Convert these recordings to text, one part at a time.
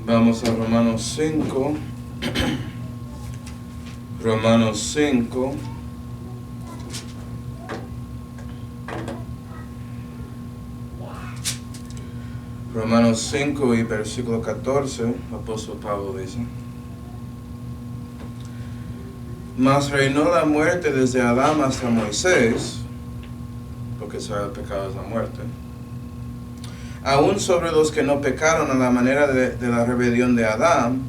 Vamos a Romanos 5. Romanos 5. Romanos 5 y versículo 14, el apóstol Pablo dice: Mas reinó la muerte desde Adán hasta Moisés, porque sabe el pecado es la muerte, aún sobre los que no pecaron a la manera de la rebelión de Adán,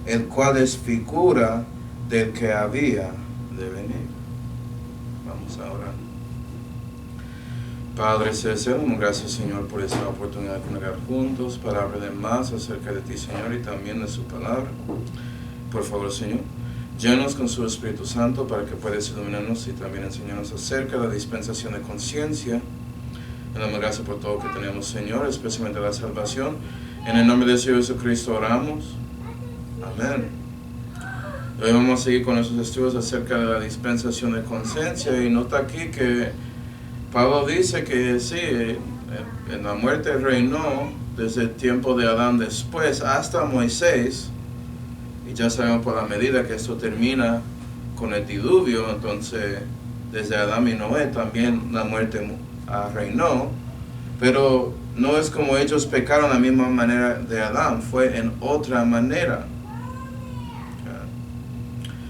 el cual es figura del que había de venir. Vamos a orar. Padre celestial, gracias, Señor, por esta oportunidad de congregar juntos para aprender más acerca de ti, Señor, y también de su palabra. Por favor, Señor, llénanos con su Espíritu Santo para que puedas iluminarnos y también enseñarnos acerca de la dispensación de conciencia. En la gracia por todo que tenemos, Señor, especialmente la salvación. En el nombre de Señor Jesucristo oramos. Amén. Hoy vamos a seguir con nuestros estudios acerca de la dispensación de conciencia, y nota aquí que Pablo dice que sí, en la muerte reinó desde el tiempo de Adán después hasta Moisés, y ya sabemos por la medida que esto termina con el diluvio, entonces desde Adán y Noé también la muerte reinó, pero no es como ellos pecaron de la misma manera de Adán, fue en otra manera.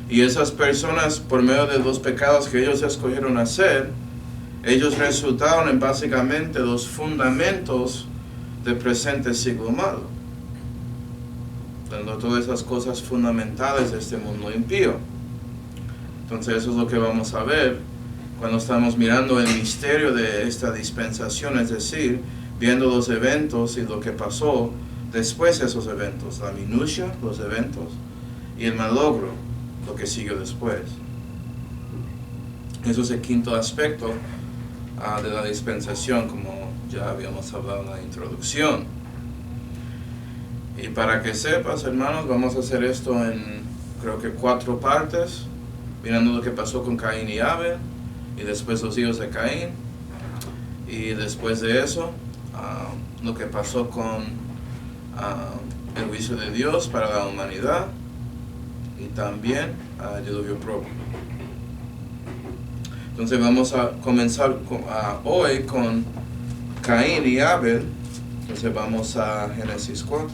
Y esas personas, por medio de los pecados que ellos escogieron hacer, ellos resultaron en básicamente los fundamentos del presente siglo malo, dando todas esas cosas fundamentales de este mundo impío. Entonces eso es lo que vamos a ver cuando estamos mirando el misterio de esta dispensación, es decir, viendo los eventos y lo que pasó después de esos eventos, la minucia, los eventos, y el malogro, lo que siguió después. Eso es el quinto aspecto de la dispensación, como ya habíamos hablado en la introducción. Y para que sepas, hermanos, vamos a hacer esto en, creo que 4 partes, mirando lo que pasó con Caín y Abel, y después los hijos de Caín, y después de eso, lo que pasó con el juicio de Dios para la humanidad, y también el diluvio propio. Entonces vamos a comenzar hoy con Caín y Abel. Entonces vamos a Génesis 4.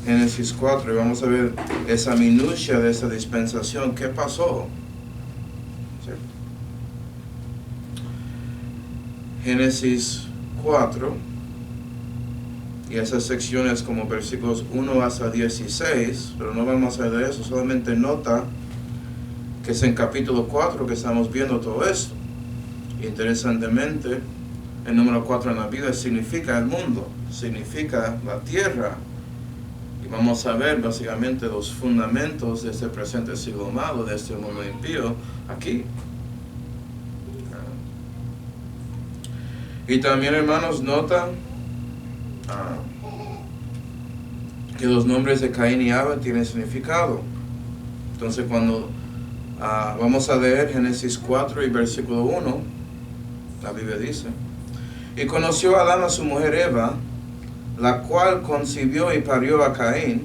Génesis 4, y vamos a ver esa minucia de esta dispensación. ¿Qué pasó? ¿Sí? Génesis 4, y esas secciones como versículos 1 hasta 16, pero no vamos a ver de eso, solamente nota que es en capítulo 4 que estamos viendo todo esto. Interesantemente, el número 4 en la Biblia significa el mundo, significa la tierra, y vamos a ver básicamente los fundamentos de este presente siglo malo, de este mundo impío, aquí. Y también, hermanos, nota que los nombres de Caín y Abel tienen significado. Entonces cuando vamos a leer Génesis 4 y versículo 1, la Biblia dice: Y conoció Adán a su mujer Eva, la cual concibió y parió a Caín,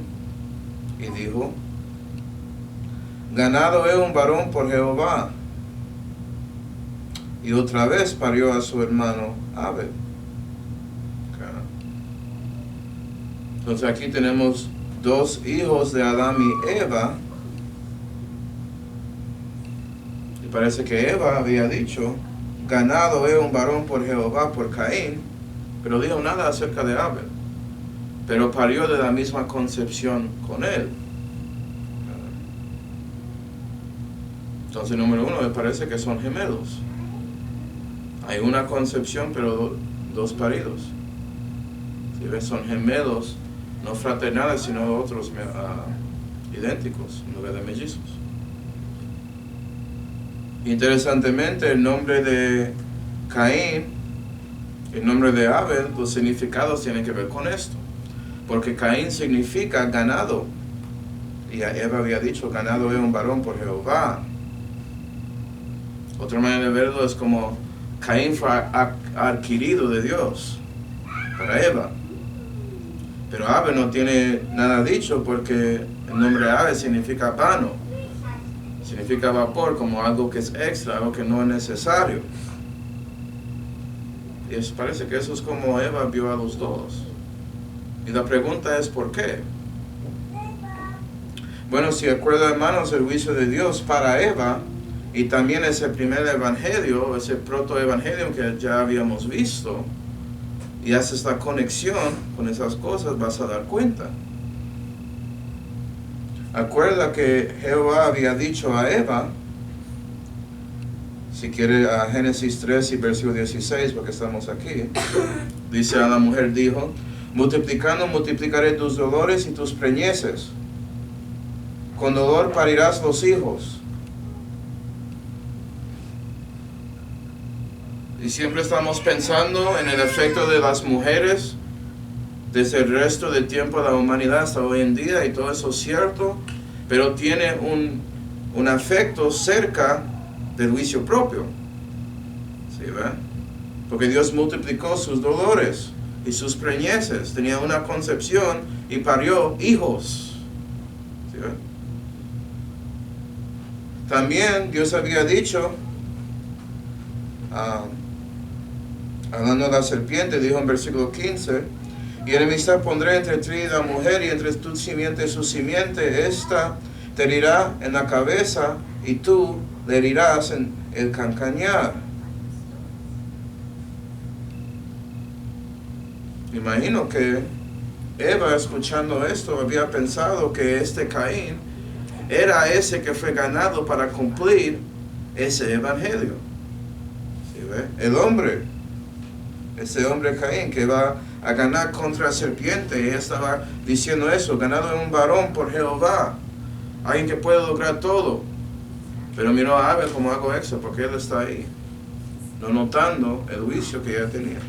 y dijo: Ganado he un varón por Jehová. Y otra vez parió a su hermano Abel. Entonces aquí tenemos 2 hijos de Adán y Eva. Y parece que Eva había dicho: ganado he un varón por Jehová, por Caín, pero dijo nada acerca de Abel, pero parió de la misma concepción con él. Entonces, número 1, me parece que son gemelos. Hay una concepción, pero 2 paridos. Si ves, son gemelos, no fraternales, sino otros idénticos, en lugar de mellizos. Interesantemente, el nombre de Caín, el nombre de Abel, los significados tienen que ver con esto. Porque Caín significa ganado. Y Eva había dicho: ganado es un varón por Jehová. Otra manera de verlo es como Caín fue adquirido de Dios para Eva. Pero Abel no tiene nada dicho porque el nombre Abel significa vano. Significa vapor, como algo que es extra, algo que no es necesario. Y parece que eso es como Eva vio a los dos. Y la pregunta es ¿por qué? Bueno, si acuerdan, hermanos, el juicio de Dios para Eva, y también ese primer evangelio, ese protoevangelio que ya habíamos visto, y haces la conexión con esas cosas, vas a dar cuenta. Acuerda que Jehová había dicho a Eva, si quiere a Génesis 3 y versículo 16, porque estamos aquí, dice a la mujer, dijo, multiplicando multiplicaré tus dolores y tus preñeces, con dolor parirás los hijos. Y siempre estamos pensando en el efecto de las mujeres desde el resto del tiempo de la humanidad hasta hoy en día, y todo eso es cierto, pero tiene un efecto cerca del juicio propio. ¿Sí, ve? Porque Dios multiplicó sus dolores y sus preñeces, tenía una concepción y parió hijos. ¿Sí, ve? También Dios había dicho, hablando de la serpiente, dijo en versículo 15, y enemistad pondré entre ti y la mujer, y entre tu simiente y su simiente, esta te herirá en la cabeza, y tú le herirás en el calcañar. Imagino que Eva, escuchando esto, había pensado que este Caín era ese que fue ganado para cumplir ese evangelio. ¿Sí, ve? El hombre, ese hombre Caín que va a ganar contra la serpiente, y ella estaba diciendo eso, ganado en un varón por Jehová, alguien que puede lograr todo. Pero miró a Abel como algo extra, porque él está ahí, no notando el juicio que ella tenía.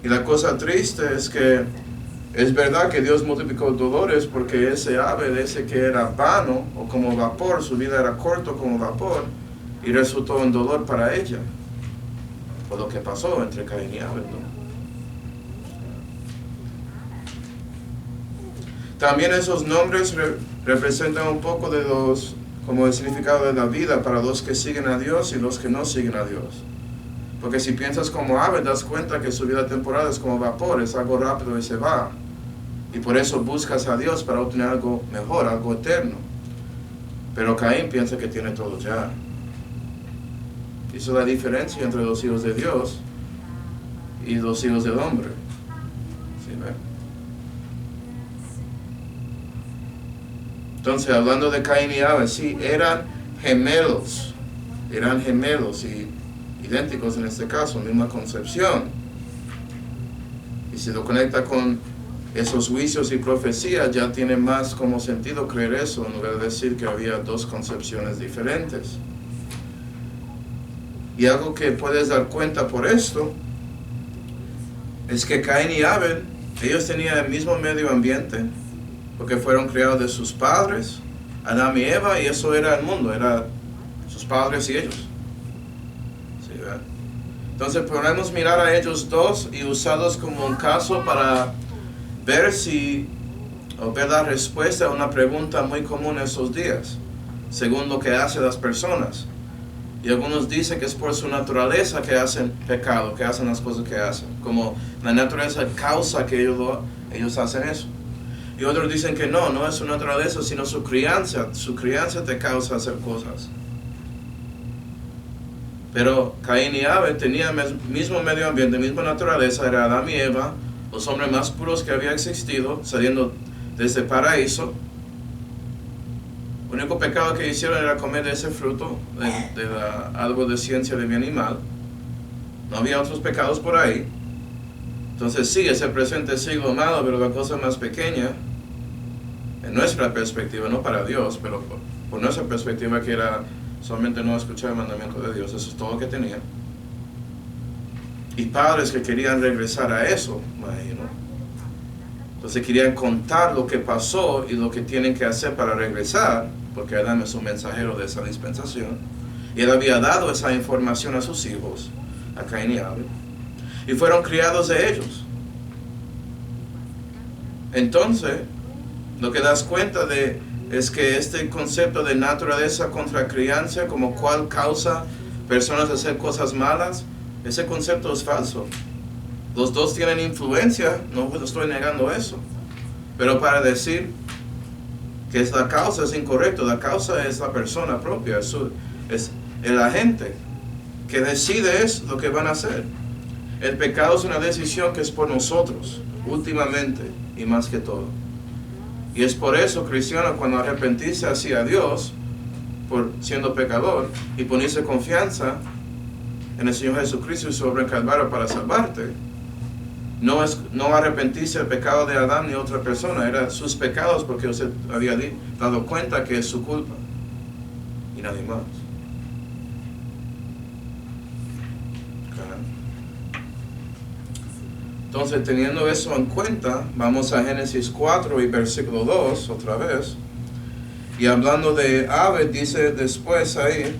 Y la cosa triste es que es verdad que Dios multiplicó dolores, porque ese Abel, ese que era vano o como vapor, su vida era corto como vapor, y resultó en dolor para ella, por lo que pasó entre Caín y Abel, ¿no? También esos nombres representan un poco de como el significado de la vida para los que siguen a Dios y los que no siguen a Dios. Porque si piensas como Abel, das cuenta que su vida temporal es como vapor, es algo rápido y se va. Y por eso buscas a Dios para obtener algo mejor, algo eterno. Pero Caín piensa que tiene todo ya. Hizo la diferencia entre los hijos de Dios y los hijos del hombre. ¿Sí, ve? Entonces, hablando de Caín y Abel, sí, eran gemelos y idénticos en este caso, misma concepción. Y si lo conecta con esos juicios y profecías, ya tiene más como sentido creer eso, en lugar de decir que había dos concepciones diferentes. Y algo que puedes dar cuenta por esto, es que Caín y Abel, ellos tenían el mismo medio ambiente, porque fueron criados de sus padres, Adán y Eva, y eso era el mundo, eran sus padres y ellos. ¿Sí, ¿verdad? Entonces podemos mirar a ellos dos y usarlos como un caso para ver la respuesta a una pregunta muy común estos días, según lo que hacen las personas. Y algunos dicen que es por su naturaleza que hacen pecado, que hacen las cosas que hacen, como la naturaleza causa que ellos hacen eso. Y otros dicen que no es su naturaleza, sino su crianza te causa hacer cosas. Pero Caín y Abel tenían el mismo medio ambiente, misma naturaleza, era Adán y Eva, los hombres más puros que había existido, saliendo desde el paraíso. El único pecado que hicieron era comer de ese fruto, de algo de ciencia de bien y mal. No había otros pecados por ahí. Entonces sí, es el presente siglo malo, pero la cosa más pequeña, en nuestra perspectiva, no para Dios, pero por nuestra perspectiva, que era solamente no escuchar el mandamiento de Dios, eso es todo lo que tenía. Y padres que querían regresar a eso, imagino. Entonces querían contar lo que pasó y lo que tienen que hacer para regresar, porque Adán es un mensajero de esa dispensación. Y él había dado esa información a sus hijos, a Caín y Abel, y fueron criados de ellos. Entonces, lo que das cuenta de es que este concepto de naturaleza contra crianza, como cuál causa personas a hacer cosas malas, ese concepto es falso. Los dos tienen influencia, no estoy negando eso. Pero para decir que es la causa es incorrecto. La causa es la persona propia, es el agente que decide es lo que van a hacer. El pecado es una decisión que es por nosotros, últimamente y más que todo. Y es por eso, cristiano, cuando arrepentirse hacia Dios por siendo pecador y ponerse confianza en el Señor Jesucristo y su obra en Calvario para salvarte, no arrepentirse del pecado de Adán ni otra persona, eran sus pecados porque usted había dado cuenta que es su culpa y nadie más. Entonces, teniendo eso en cuenta, vamos a Génesis 4 y versículo 2 otra vez. Y hablando de Abel, dice después ahí,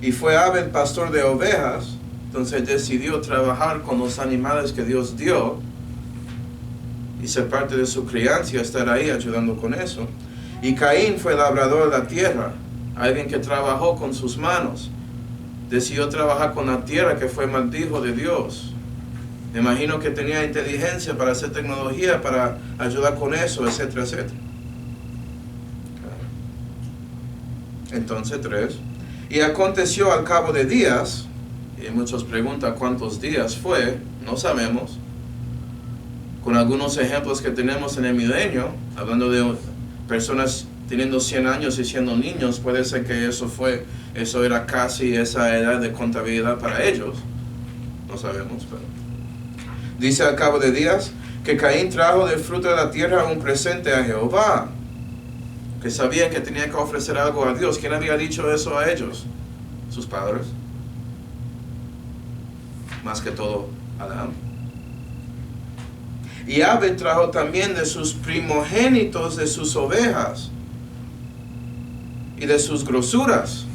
y fue Abel pastor de ovejas, entonces decidió trabajar con los animales que Dios dio y ser parte de su crianza y estar ahí ayudando con eso. Y Caín fue labrador de la tierra, alguien que trabajó con sus manos, decidió trabajar con la tierra que fue maldijo de Dios. Me imagino que tenía inteligencia para hacer tecnología, para ayudar con eso, etcétera, etcétera. Entonces 3. Y aconteció al cabo de días, y muchos preguntan cuántos días fue, no sabemos. Con algunos ejemplos que tenemos en el milenio, hablando de personas teniendo 100 años y siendo niños, puede ser que eso era casi esa edad de contabilidad para ellos. No sabemos, pero... Dice al cabo de días que Caín trajo del fruto de la tierra un presente a Jehová, que sabían que tenía que ofrecer algo a Dios. ¿Quién había dicho eso a ellos? Sus padres. Más que todo, Adán. Y Abel trajo también de sus primogénitos de sus ovejas y de sus grosuras.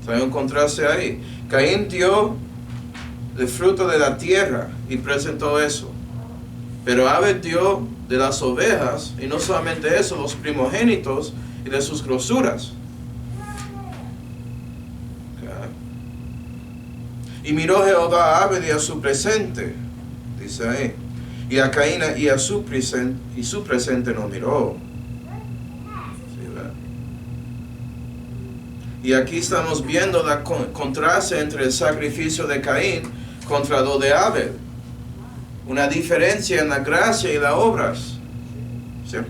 Sí, hay un contraste ahí. Caín dio del fruto de la tierra y presentó eso. Pero Abel dio de las ovejas, y no solamente eso, los primogénitos y de sus grosuras. Y miró Jehová a Abel y a su presente, dice ahí, y a Caín y a su presente no miró. ¿Sí, y aquí estamos viendo la contraste entre el sacrificio de Caín contra lo de Abel. Una diferencia en la gracia y las obras. ¿Cierto?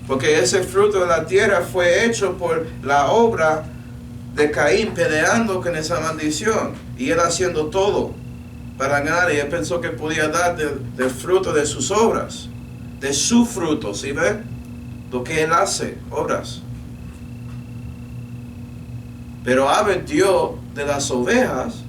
Porque ese fruto de la tierra fue hecho por la obra de Caín peleando con esa maldición. Y él haciendo todo para ganar. Y él pensó que podía dar del fruto de sus obras. De su fruto, ¿sí ve? Lo que él hace, obras. Pero Abel dio de las ovejas,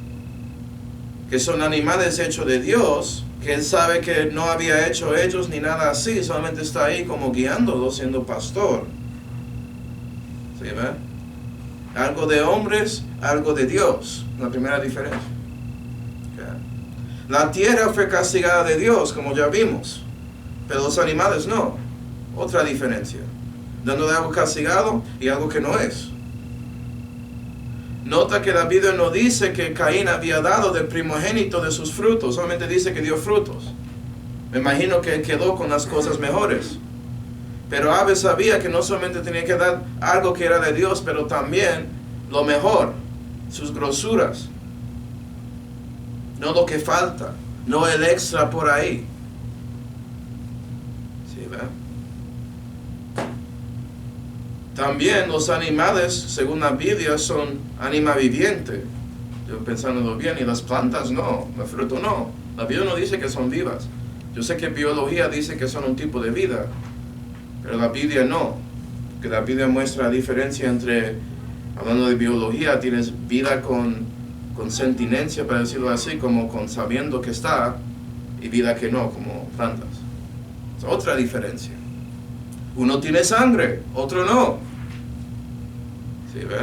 que son animales hechos de Dios, que él sabe que no había hecho ellos ni nada así, solamente está ahí como guiándolo, siendo pastor. ¿Sí ve? Algo de hombres, algo de Dios. La primera diferencia. Okay. La tierra fue castigada de Dios, como ya vimos, pero los animales no. Otra diferencia. Dándole algo castigado y algo que no es. Nota que la Biblia no dice que Caín había dado del primogénito de sus frutos, solamente dice que dio frutos. Me imagino que quedó con las cosas mejores. Pero Abel sabía que no solamente tenía que dar algo que era de Dios, pero también lo mejor, sus grosuras. No lo que falta, no el extra por ahí. ¿Sí, verdad? También los animales, según la Biblia, son ánima viviente. Yo pensándolo bien, y las plantas no, el fruto no. La Biblia no dice que son vivas. Yo sé que biología dice que son un tipo de vida, pero la Biblia no. Que la Biblia muestra la diferencia entre, hablando de biología, tienes vida con sentinencia, para decirlo así, como con sabiendo que está, y vida que no, como plantas. Es otra diferencia. Uno tiene sangre, otro no. ¿Sí, ve?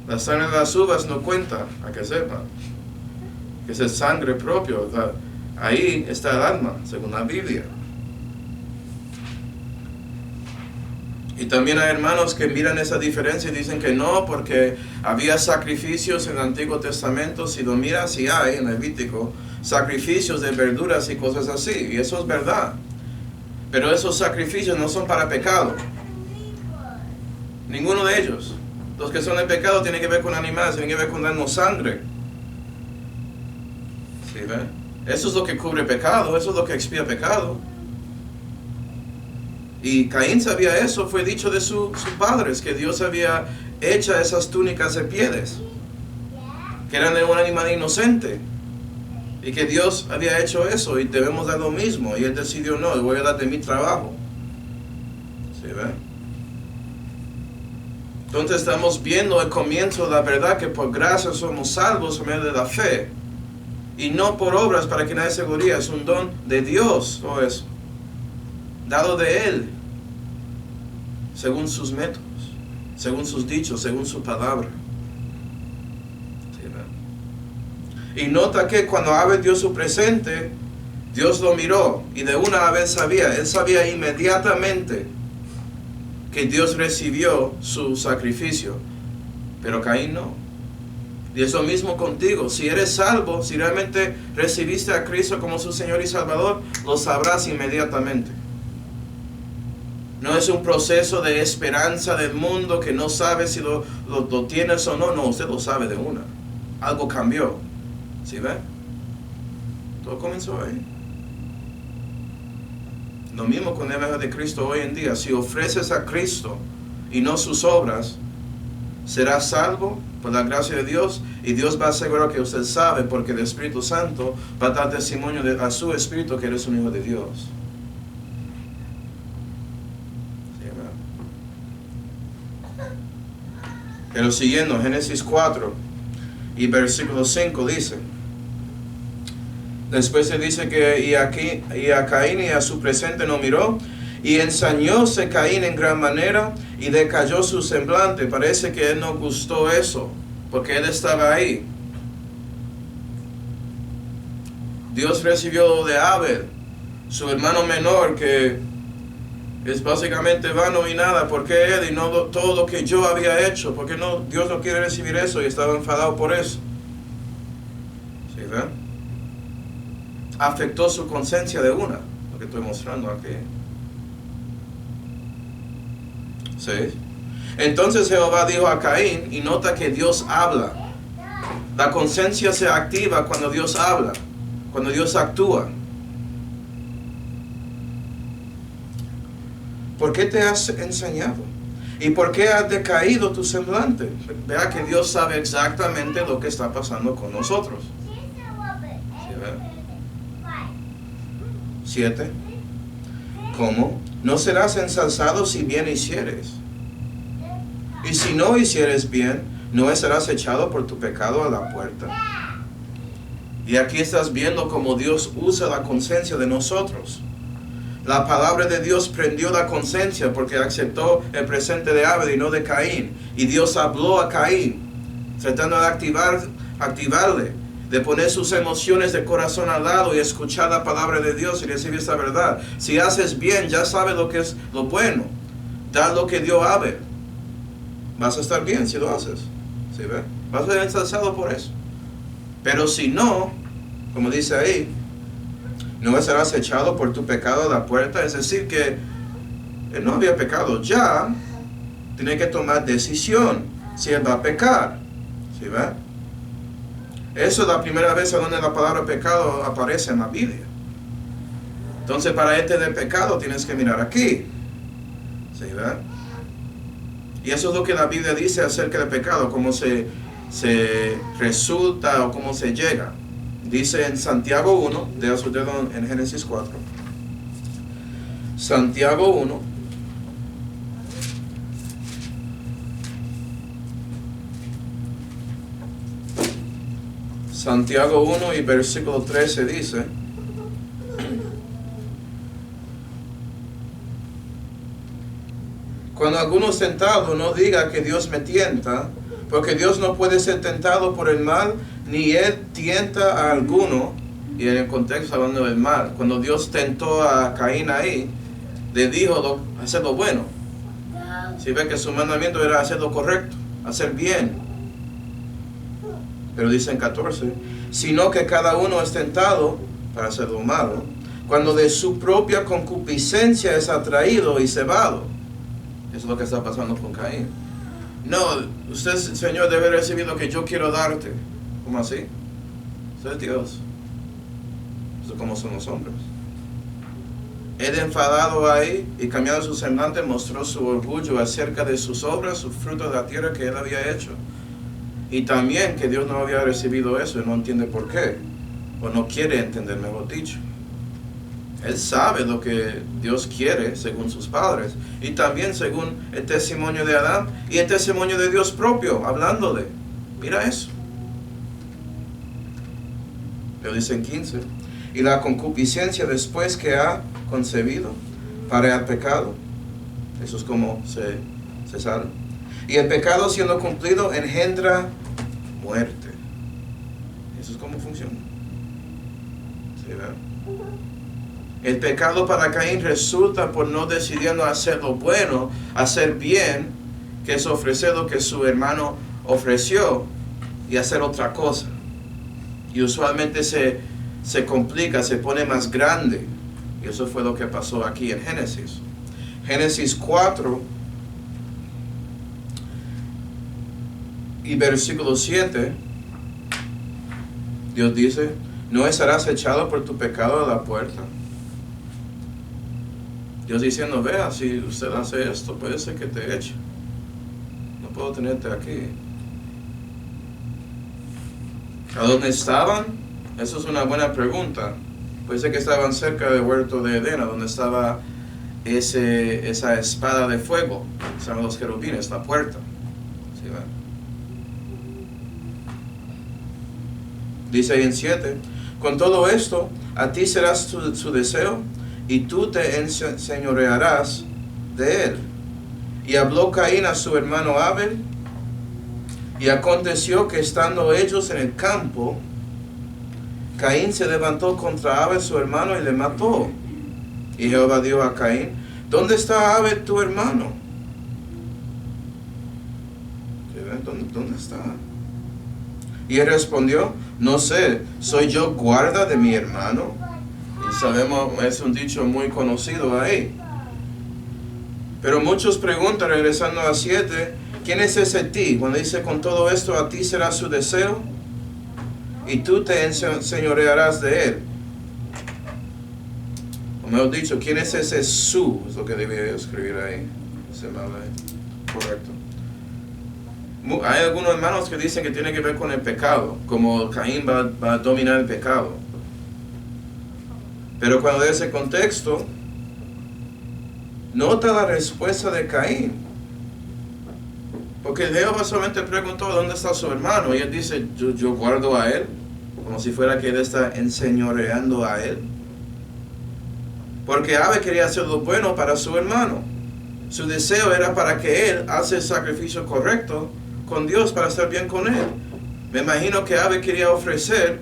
La sangre de las uvas no cuenta, a que sepan. es el sangre propio. Ahí está el alma, según la Biblia. Y también hay hermanos que miran esa diferencia y dicen que no, porque había sacrificios en el Antiguo Testamento. Si lo miras, sí hay en Levítico sacrificios de verduras y cosas así, y eso es verdad. Pero esos sacrificios no son para pecado. Ninguno de ellos. Los que son de pecado tienen que ver con animales, tienen que ver con darnos sangre. ¿Sí ven? Eso es lo que cubre pecado, eso es lo que expía pecado. Y Caín sabía eso, fue dicho de sus padres, que Dios había hecho esas túnicas de pieles, que eran de un animal inocente, y que Dios había hecho eso, y debemos dar lo mismo, y él decidió, no, voy a dar de mi trabajo. ¿Sí ven? Entonces estamos viendo el comienzo de la verdad, que por gracia somos salvos en medio de la fe, y no por obras para que nadie se gloríe. Es un don de Dios, o eso, dado de Él, según sus métodos, según sus dichos, según su palabra. ¿Sí? Y nota que cuando Abel dio su presente, Dios lo miró, y de una vez él sabía inmediatamente que Dios recibió su sacrificio, pero Caín no. Y es lo mismo contigo. Si eres salvo, si realmente recibiste a Cristo como su Señor y Salvador, lo sabrás inmediatamente. No es un proceso de esperanza del mundo que no sabes si lo tienes o no. No, usted lo sabe de una. Algo cambió. ¿Sí ven? Todo comenzó ahí. Lo mismo con el Evangelio de Cristo hoy en día. Si ofreces a Cristo y no sus obras, serás salvo por la gracia de Dios, y Dios va a asegurar que usted sabe, porque el Espíritu Santo va a dar testimonio a su Espíritu que eres un hijo de Dios. Pero siguiendo, Génesis 4 y versículo 5 dice, después se dice que y a Caín y a su presente no miró, y ensañóse Caín en gran manera, y decayó su semblante. Parece que él no gustó eso, porque él estaba ahí. Dios recibió de Abel, su hermano menor, que es básicamente vano y nada. ¿Por qué él y no todo lo que yo había hecho? ¿Por qué no? Dios no quiere recibir eso, y estaba enfadado por eso. ¿Sí ven? Afectó su conciencia de una, lo que estoy mostrando aquí. ¿Sí? Entonces Jehová dijo a Caín, y nota que Dios habla. La conciencia se activa cuando Dios habla, cuando Dios actúa. ¿Por qué te has ensañado? ¿Y por qué ha decaído tu semblante? Vea que Dios sabe exactamente lo que está pasando con nosotros. ¿Sí ve? 7. ¿Cómo? No serás ensalzado si bien hicieres. Y si no hicieres bien, no serás echado por tu pecado a la puerta. Y aquí estás viendo cómo Dios usa la conciencia de nosotros. La palabra de Dios prendió la conciencia porque aceptó el presente de Abel y no de Caín. Y Dios habló a Caín, tratando de activarle, de poner sus emociones de corazón al lado y escuchar la palabra de Dios y recibir esta verdad. Si haces bien, ya sabes lo que es lo bueno. Da lo que dio Abel. Vas a estar bien si lo haces. ¿Sí ve? Vas a ser ensalzado por eso. Pero si no, como dice ahí, no serás echado por tu pecado a la puerta. Es decir, que él no había pecado. Ya tiene que tomar decisión si él va a pecar. ¿Sí ve? Eso es la primera vez donde la palabra pecado aparece en la Biblia. Entonces, para este de pecado tienes que mirar aquí. ¿Sí ve? Y eso es lo que la Biblia dice acerca del pecado, cómo se resulta o cómo se llega. Dice en Santiago 1, de su dedo en Génesis 4. Santiago 1. Santiago 1 y versículo 13 dice: cuando alguno es tentado, no diga que Dios me tienta, Porque Dios no puede ser tentado por el mal, ni Él tienta a alguno. Y en el contexto hablando del mal, cuando Dios tentó a Caín ahí, le dijo hacer lo bueno. Si ve que su mandamiento era hacer lo correcto, hacer bien. Pero dice en 14, sino que cada uno es tentado para hacer lo malo, cuando de su propia concupiscencia es atraído y cebado. Eso es lo que está pasando con Caín. No, usted, Señor, debe recibir lo que yo quiero darte. ¿Cómo así? Usted es Dios. Eso es como son los hombres. Él enfadado ahí y cambiando su semblante mostró su orgullo acerca de sus obras, sus frutos de la tierra que él había hecho. Y también que Dios no había recibido eso y no entiende por qué. O no quiere entender, mejor dicho. Él sabe lo que Dios quiere según sus padres. Y también según el testimonio de Adán y el testimonio de Dios propio, hablándole. Mira eso. Lo dice en 15. Y la concupiscencia después que ha concebido para el pecado. Eso es como se sale. Y el pecado siendo cumplido engendra muerte. Eso es como funciona. ¿Sí, verdad? El pecado para Caín resulta por no decidiendo hacer lo bueno, hacer bien, que es ofrecer lo que su hermano ofreció y hacer otra cosa. Y usualmente se complica, se pone más grande. Y eso fue lo que pasó aquí en Génesis. Génesis 4 y versículo 7, Dios dice, no estarás echado por tu pecado a la puerta. Dios diciendo, vea, si usted hace esto, puede ser que te eche. No puedo tenerte aquí. ¿A dónde estaban? Eso es una buena pregunta. Puede ser que estaban cerca del huerto de Edén, donde estaba esa espada de fuego. Se llaman los querubines, la puerta. ¿Sí, va? Dice ahí en 7, con todo esto, a ti será su deseo, y tú te enseñorearás de él. Y habló Caín a su hermano Abel, y aconteció que estando ellos en el campo, Caín se levantó contra Abel su hermano y le mató. Y Jehová dijo a Caín, ¿dónde está Abel tu hermano? ¿Dónde está? Y él respondió, no sé, ¿soy yo guarda de mi hermano? Y sabemos, es un dicho muy conocido ahí. Pero muchos preguntan, regresando a 7, ¿quién es ese ti? Cuando dice, con todo esto a ti será su deseo, y tú te enseñorearás de él. O mejor dicho, ¿quién es ese su? Es lo que debía escribir ahí. Correcto. Hay algunos hermanos que dicen que tiene que ver con el pecado, como Caín va a dominar el pecado. Pero cuando ve ese contexto, nota la respuesta de Caín. Porque Jehová solamente preguntó dónde está su hermano, y él dice, yo guardo a él, como si fuera que él está enseñoreando a él. Porque Abel quería hacer lo bueno para su hermano. Su deseo era para que él hace el sacrificio correcto con Dios para estar bien con él. Me imagino que Abel quería ofrecer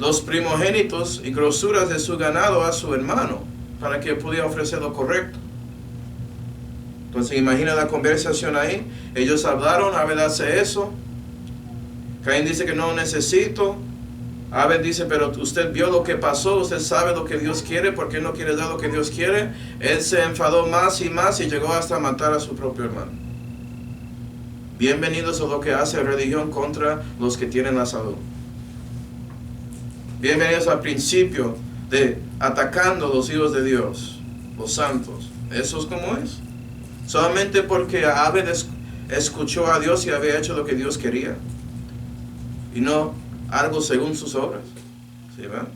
los primogénitos y grosuras de su ganado a su hermano para que pudiera ofrecer lo correcto. Entonces imagina la conversación ahí. Ellos hablaron, Abel hace eso. Caín dice que no necesito. Abel dice, pero usted vio lo que pasó, usted sabe lo que Dios quiere, ¿por qué no quiere dar lo que Dios quiere? Él se enfadó más y más y llegó hasta matar a su propio hermano. Bienvenidos a lo que hace religión contra los que tienen la salud. Bienvenidos al principio de atacando a los hijos de Dios, los santos. Eso es como es. Solamente porque Abel escuchó a Dios y había hecho lo que Dios quería. Y no algo según sus obras. ¿Sí, verdad?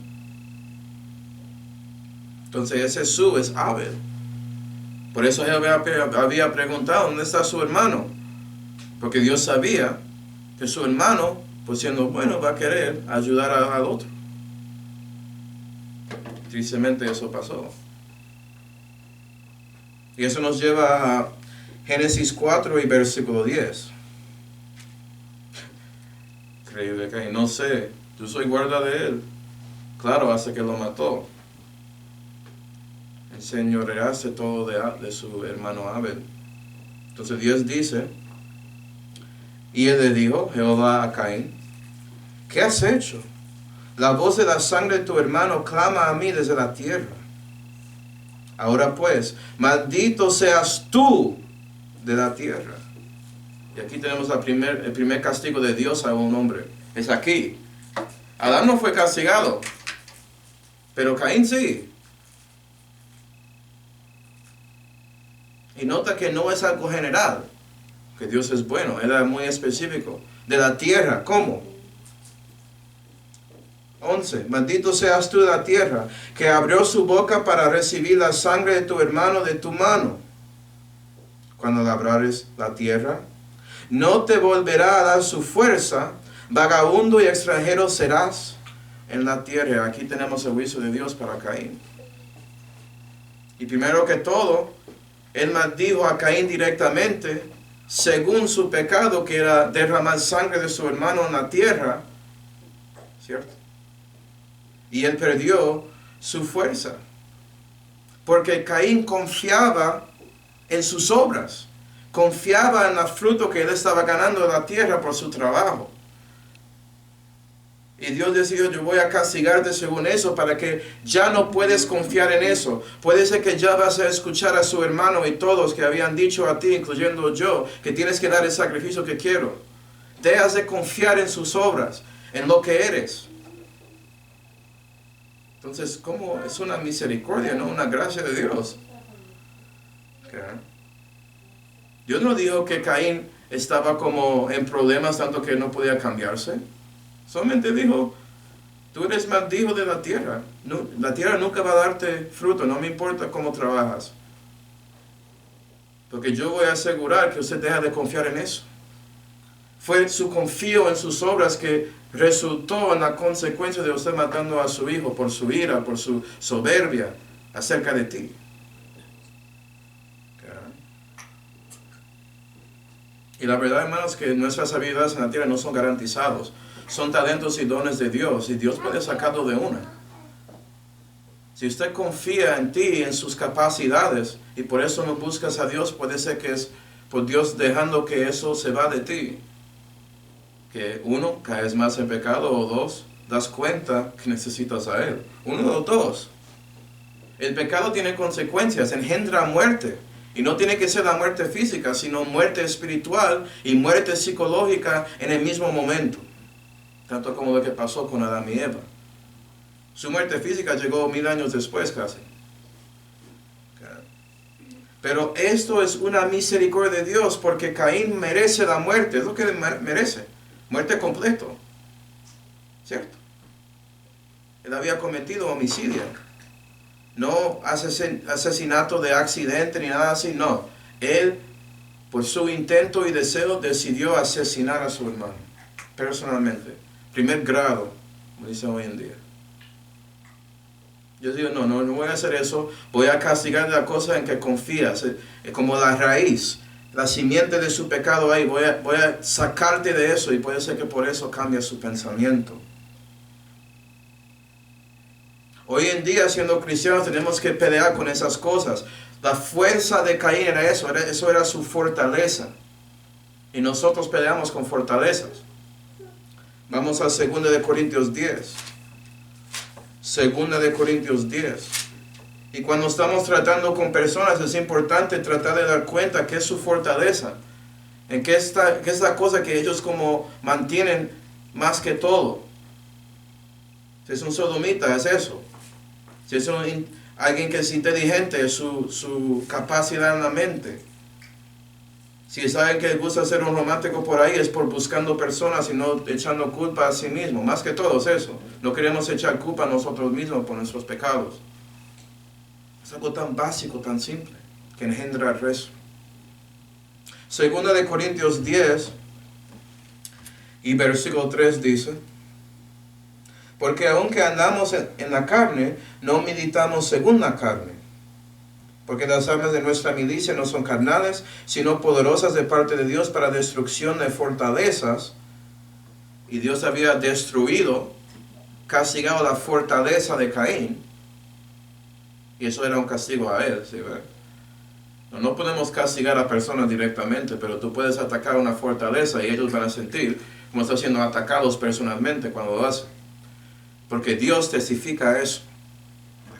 Entonces ese su es Abel. Por eso él había preguntado, ¿dónde está su hermano? Porque Dios sabía que su hermano, pues siendo bueno, va a querer ayudar al otro. Tristemente eso pasó. Y eso nos lleva a Génesis 4 y versículo 10. increíble, Caín. No sé, yo soy guarda de él. Claro, hasta que lo mató. Enseñoreaste todo de su hermano Abel. Entonces Dios dice, y él le dijo, Jehová a Caín, ¿qué has hecho? La voz de la sangre de tu hermano clama a mí desde la tierra. Ahora pues, maldito seas tú de la tierra. Y aquí tenemos el primer castigo de Dios a un hombre. Es aquí. Adán no fue castigado, pero Caín sí. Y nota que no es algo general, que Dios es bueno, era muy específico. De la tierra, ¿cómo? 11. Maldito seas tú de la tierra, que abrió su boca para recibir la sangre de tu hermano de tu mano. Cuando labrares la tierra, no te volverá a dar su fuerza, vagabundo y extranjero serás en la tierra. Aquí tenemos el juicio de Dios para Caín. Y primero que todo, él maldijo a Caín directamente, según su pecado, que era derramar sangre de su hermano en la tierra, ¿cierto? Y él perdió su fuerza, porque Caín confiaba en sus obras, confiaba en el fruto que él estaba ganando de la tierra por su trabajo. Y Dios decidió, yo voy a castigarte según eso, para que ya no puedes confiar en eso. Puede ser que ya vas a escuchar a su hermano y todos que habían dicho a ti, incluyendo yo, que tienes que dar el sacrificio que quiero. Dejas de confiar en sus obras, en lo que eres. Entonces, ¿cómo? Es una misericordia, no una gracia de Dios. Okay. Dios no dijo que Caín estaba como en problemas tanto que no podía cambiarse. Solamente dijo, tú eres maldito de la tierra. No, la tierra nunca va a darte fruto, no me importa cómo trabajas. Porque yo voy a asegurar que usted deja de confiar en eso. Fue su confío en sus obras que resultó en la consecuencia de usted matando a su hijo por su ira, por su soberbia acerca de ti. Y la verdad, hermanos, que nuestras habilidades en la tierra no son garantizados. Son talentos y dones de Dios, y Dios puede sacarlo de una. Si usted confía en ti y en sus capacidades, y por eso no buscas a Dios, puede ser que es por Dios dejando que eso se va de ti. Que uno, caes más en pecado, o dos, das cuenta que necesitas a Él. Uno o dos. El pecado tiene consecuencias, engendra muerte. Y no tiene que ser la muerte física, sino muerte espiritual y muerte psicológica en el mismo momento. Tanto como lo que pasó con Adán y Eva. Su muerte física llegó 1000 años después casi. Pero esto es una misericordia de Dios, porque Caín merece la muerte. Es lo que merece. Muerte completo. ¿Cierto? Él había cometido homicidio. No asesinato de accidente ni nada así, no. Él, por su intento y deseo, decidió asesinar a su hermano. Personalmente. Primer grado, como dicen hoy en día. Yo digo, no voy a hacer eso. Voy a castigar la cosa en que confías. Como la raíz, la simiente de su pecado ahí. Voy a sacarte de eso, y puede ser que por eso cambie su pensamiento. Hoy en día, siendo cristianos, tenemos que pelear con esas cosas. La fuerza de Caín era eso era su fortaleza. Y nosotros peleamos con fortalezas. Vamos a 2 de Corintios 10. 2 de Corintios 10. Y cuando estamos tratando con personas, es importante tratar de dar cuenta qué es su fortaleza. En qué es la cosa que ellos como mantienen más que todo. Si es un sodomita, es eso. Si es alguien que es inteligente, es su capacidad en la mente. Si es alguien que le gusta ser un romántico por ahí, es por buscando personas y no echando culpa a sí mismo. Más que todo es eso. No queremos echar culpa a nosotros mismos por nuestros pecados. Es algo tan básico, tan simple, que engendra el resto. 2 de Corintios 10 y versículo 3 dice: porque aunque andamos en la carne, no militamos según la carne. Porque las armas de nuestra milicia no son carnales, sino poderosas de parte de Dios para destrucción de fortalezas, y Dios había destruido, castigado la fortaleza de Caín, y eso era un castigo a él, ¿sí ve? No podemos castigar a personas directamente, pero tú puedes atacar una fortaleza y ellos van a sentir como están siendo atacados personalmente cuando lo hacen. Porque Dios testifica eso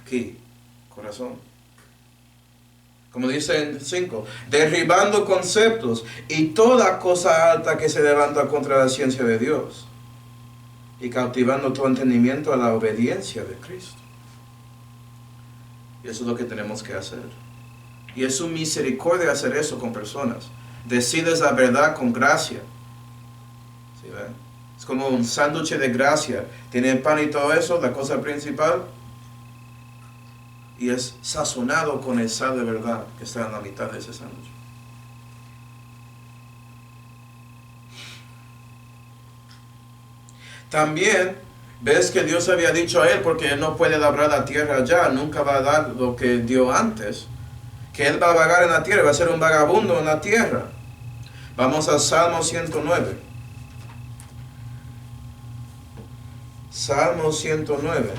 aquí, corazón. Como dice en 5, derribando conceptos y toda cosa alta que se levanta contra la ciencia de Dios y cautivando todo entendimiento a la obediencia de Cristo. Y eso es lo que tenemos que hacer. Y es su misericordia hacer eso con personas. Decirles la verdad con gracia. ¿Sí ven? Es como un sándwich de gracia. Tiene el pan y todo eso, la cosa principal. Y es sazonado con el sal de verdad que está en la mitad de ese sándwich. También ves que Dios había dicho a él, porque él no puede labrar la tierra ya, nunca va a dar lo que dio antes, que él va a vagar en la tierra, va a ser un vagabundo en la tierra. Vamos al Salmo 109. Salmo 109.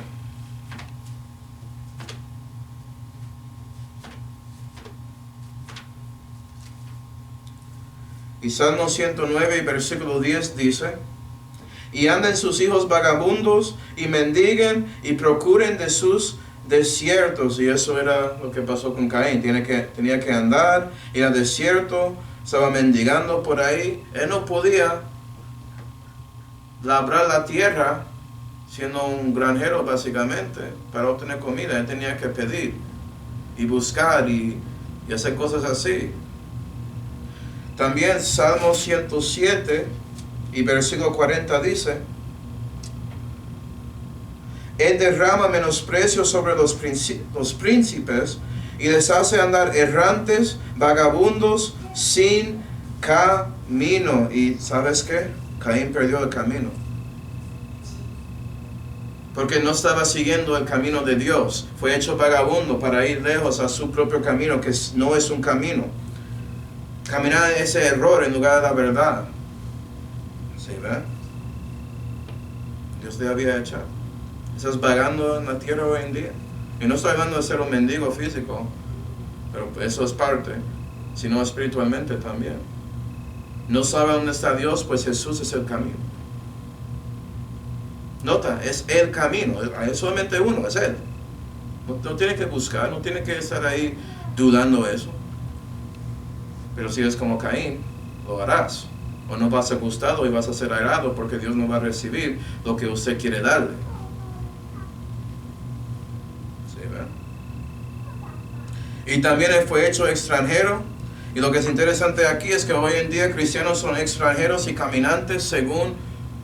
Y Salmo 109 y versículo 10 dice: y anden sus hijos vagabundos y mendiguen y procuren de sus desiertos. Y eso era lo que pasó con Caín. Tenía que andar, ir al desierto, estaba mendigando por ahí. Él no podía labrar la tierra siendo un granjero básicamente para obtener comida. Él tenía que pedir y buscar y hacer cosas así. También Salmo 107 y versículo 40 dice: él derrama menosprecio sobre los príncipes y les hace andar errantes, vagabundos, sin camino. Y ¿sabes qué? Caín perdió el camino. Porque no estaba siguiendo el camino de Dios. Fue hecho vagabundo para ir lejos a su propio camino, que no es un camino. Caminar en ese error en lugar de la verdad. ¿Sí, verdad? Dios te había echado. Estás vagando en la tierra hoy en día. Y no estoy hablando de ser un mendigo físico, pero eso es parte, sino espiritualmente también. No sabe dónde está Dios, pues Jesús es el camino. Nota, es el camino, hay solamente uno, es Él. No tiene que buscar, no tiene que estar ahí dudando eso. Pero si es como Caín, lo harás. O no vas a gustado y vas a ser airado porque Dios no va a recibir lo que usted quiere darle. ¿Sí, ven? Y también él fue hecho extranjero. Y lo que es interesante aquí es que hoy en día cristianos son extranjeros y caminantes según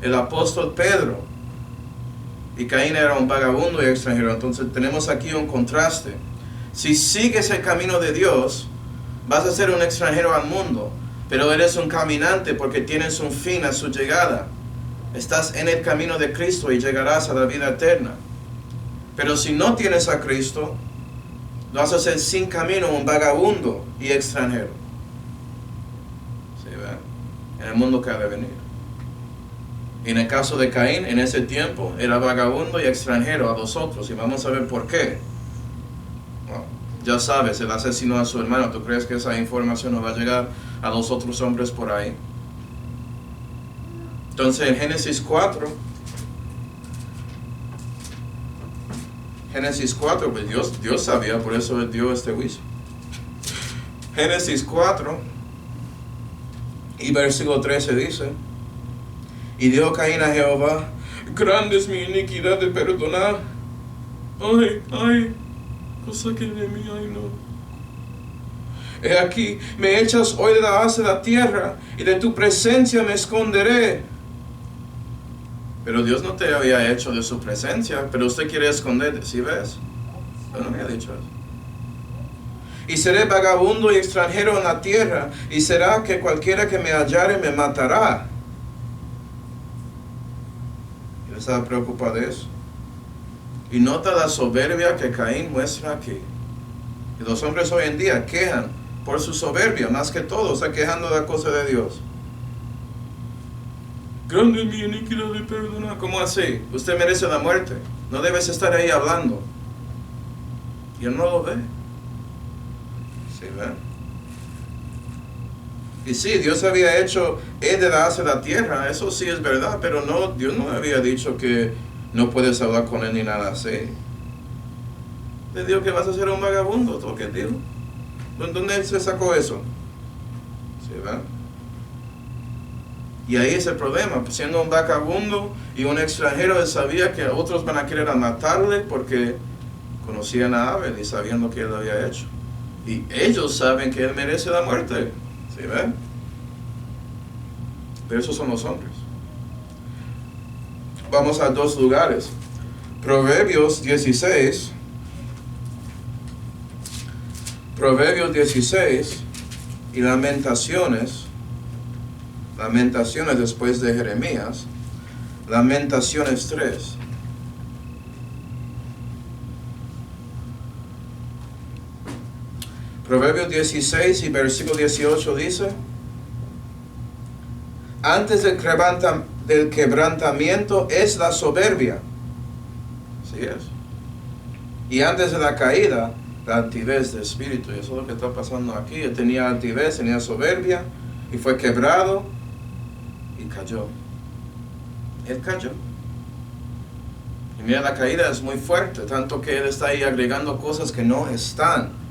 el apóstol Pedro. Y Caín era un vagabundo y extranjero. Entonces tenemos aquí un contraste. Si sigues el camino de Dios, vas a ser un extranjero al mundo, pero eres un caminante porque tienes un fin a su llegada. Estás en el camino de Cristo y llegarás a la vida eterna. Pero si no tienes a Cristo, vas a ser sin camino, un vagabundo y extranjero. ¿Sí, ven? En el mundo que ha de venir. Y en el caso de Caín, en ese tiempo, era vagabundo y extranjero a los otros. Y vamos a ver por qué. Ya sabes, él asesinó a su hermano. ¿Tú crees que esa información no va a llegar a los otros hombres por ahí? Entonces en Génesis 4, pues Dios sabía, por eso él dio este juicio. Génesis 4 y versículo 13 dice: y dijo Caín a Jehová: grande es mi iniquidad de perdonar. Ay, cosa que de mí, ay no. He aquí, me echas hoy de la haz de la tierra, y de tu presencia me esconderé. Pero Dios no te había hecho de su presencia, pero usted quiere esconderte, ¿sí ves? Pero no me ha dicho eso. Y seré vagabundo y extranjero en la tierra, y será que cualquiera que me hallare me matará. Él estaba preocupado de eso. Y nota la soberbia que Caín muestra aquí. Y los hombres hoy en día quejan por su soberbia, más que todo, está quejando de la cosa de Dios. grande es mi iniquidad y perdona. ¿Cómo así? Usted merece la muerte. No debes estar ahí hablando. Y él no lo ve. ¿Sí ven? Y sí, Dios había hecho Él de la haz de la tierra, eso sí es verdad, pero no, Dios no había dicho que no puedes hablar con Él ni nada así. Le dijo que vas a ser un vagabundo, todo lo que dijo. ¿Dónde Él se sacó eso? ¿Sí ven? Y ahí es el problema, siendo un vagabundo y un extranjero, él sabía que otros van a querer matarle porque conocían a Abel y sabían lo que él había hecho. Y ellos saben que él merece la muerte. ¿Sí ven? Pero esos son los hombres. Vamos a dos lugares. Proverbios 16. Proverbios 16 y Lamentaciones. Lamentaciones después de Jeremías. Lamentaciones 3. Proverbios 16 y versículo 18 dice: antes del quebrantamiento es la soberbia. Así es. Y antes de la caída, la altivez de espíritu. Y eso es lo que está pasando aquí. Él tenía altivez, tenía soberbia, y fue quebrado, y cayó. Él cayó. Y mira, la caída es muy fuerte, tanto que él está ahí agregando cosas que no están.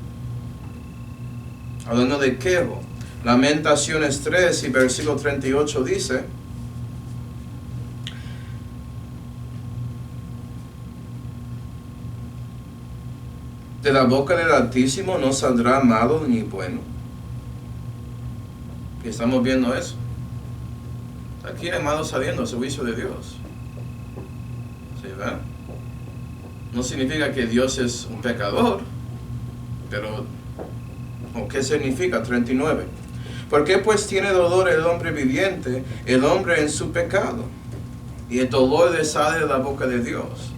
Hablando de quejo. Lamentaciones 3 y versículo 38 dice: de la boca del Altísimo no saldrá malo ni bueno. Y estamos viendo eso. Aquí hay malo saliendo a juicio de Dios. ¿Sí ven? No significa que Dios es un pecador, pero ¿o qué significa? 39. ¿Por qué pues tiene dolor el hombre viviente, el hombre en su pecado? Y el dolor le sale de la boca de Dios,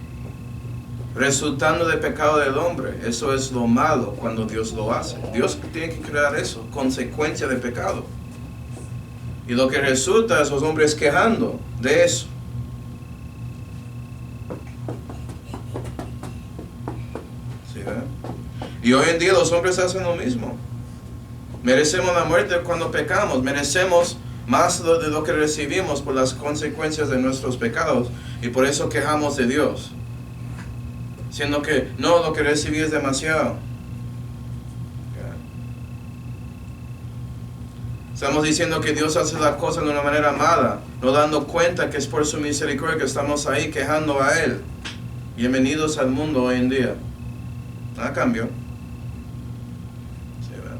resultando del pecado del hombre. Eso es lo malo cuando Dios lo hace. Dios tiene que crear eso, consecuencia del pecado. Y lo que resulta es los hombres quejando de eso. ¿Sí ven? Y hoy en día los hombres hacen lo mismo. Merecemos la muerte cuando pecamos. Merecemos más de lo que recibimos por las consecuencias de nuestros pecados. Y por eso quejamos de Dios. Siendo que no, lo que recibí es demasiado. Estamos diciendo que Dios hace las cosas de una manera mala, no dando cuenta que es por su misericordia que estamos ahí quejando a Él. Bienvenidos al mundo hoy en día. Nada cambió. Sí, ¿verdad?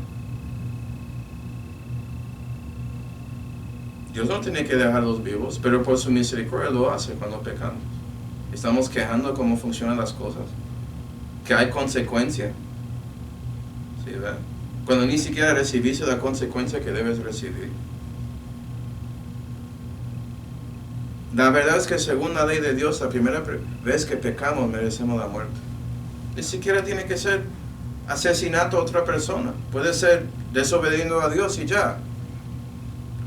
Dios no tiene que dejarlos vivos, pero por su misericordia lo hace cuando pecamos. Estamos quejando cómo funcionan las cosas, que hay consecuencia. Sí, ¿verdad? Cuando ni siquiera recibiste la consecuencia que debes recibir. La verdad es que según la ley de Dios, la primera vez que pecamos merecemos la muerte. Ni siquiera tiene que ser asesinato a otra persona. Puede ser desobediendo a Dios y ya.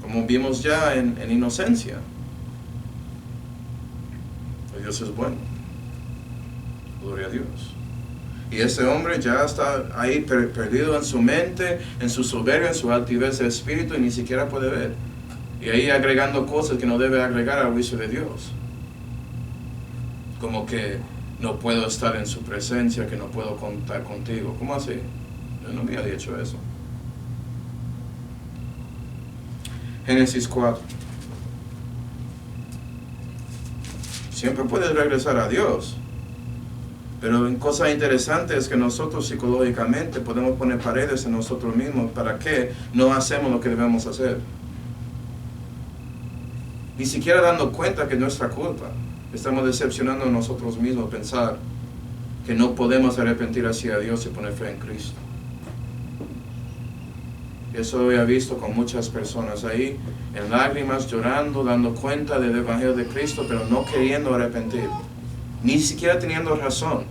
Como vimos ya en inocencia. Dios es bueno. Gloria a Dios. Y ese hombre ya está ahí perdido en su mente, en su soberbia, en su altivez de espíritu, y ni siquiera puede ver. Y ahí agregando cosas que no debe agregar al juicio de Dios. Como que no puedo estar en su presencia, que no puedo contar contigo. ¿Cómo así? Yo no había dicho eso. Génesis 4. Siempre puedes regresar a Dios. Pero en cosas interesantes es que nosotros psicológicamente podemos poner paredes en nosotros mismos. ¿Para qué no hacemos lo que debemos hacer? Ni siquiera dando cuenta que es nuestra culpa. Estamos decepcionando a nosotros mismos pensar que no podemos arrepentir hacia Dios y poner fe en Cristo. Eso lo he visto con muchas personas ahí, en lágrimas, llorando, dando cuenta del Evangelio de Cristo, pero no queriendo arrepentir. Ni siquiera teniendo razón.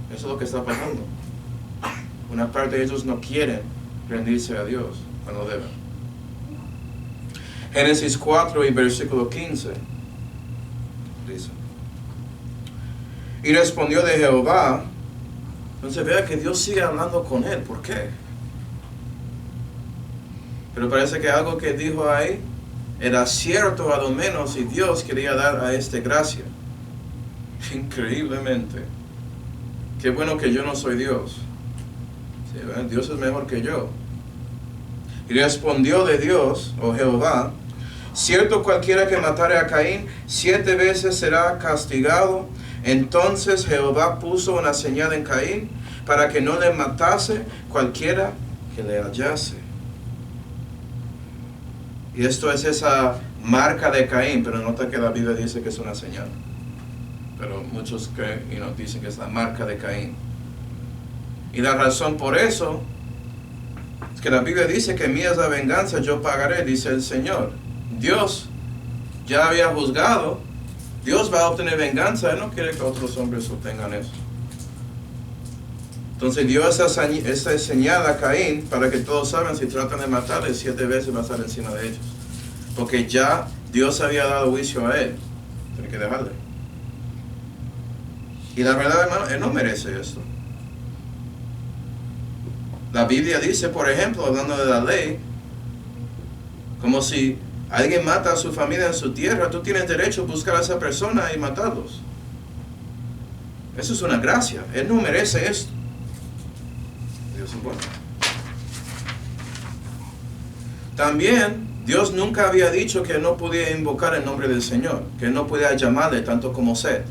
Eso es lo que está pasando. Una parte de ellos no quieren rendirse a Dios cuando deben. Génesis 4 y versículo 15. Dice. Y respondió de Jehová. Entonces vea que Dios sigue hablando con él. ¿Por qué? Pero parece que algo que dijo ahí era cierto a lo menos y Dios quería dar a este gracia. Increíblemente. Qué bueno que yo no soy Dios. Sí, Dios es mejor que yo. Y respondió de Dios, o Jehová, cierto cualquiera que matare a Caín, 7 veces será castigado. Entonces Jehová puso una señal en Caín para que no le matase cualquiera que le hallase. Y esto es esa marca de Caín, pero nota que la Biblia dice que es una señal. Pero muchos creen y nos dicen que es la marca de Caín. Y la razón por eso es que la Biblia dice que mía es la venganza, yo pagaré, dice el Señor. Dios ya había juzgado, Dios va a obtener venganza, Él no quiere que otros hombres obtengan eso. Entonces dio esa señal a Caín para que todos saben, si tratan de matarle, 7 veces va a estar encima de ellos. Porque ya Dios había dado juicio a él. Tiene que dejarle. Y la verdad, hermano, él no merece esto. La Biblia dice, por ejemplo, hablando de la ley, como si alguien mata a su familia en su tierra, tú tienes derecho a buscar a esa persona y matarlos. Eso es una gracia. Él no merece esto. Dios es bueno. También, Dios nunca había dicho que no podía invocar el nombre del Señor, que no podía llamarle tanto como sed.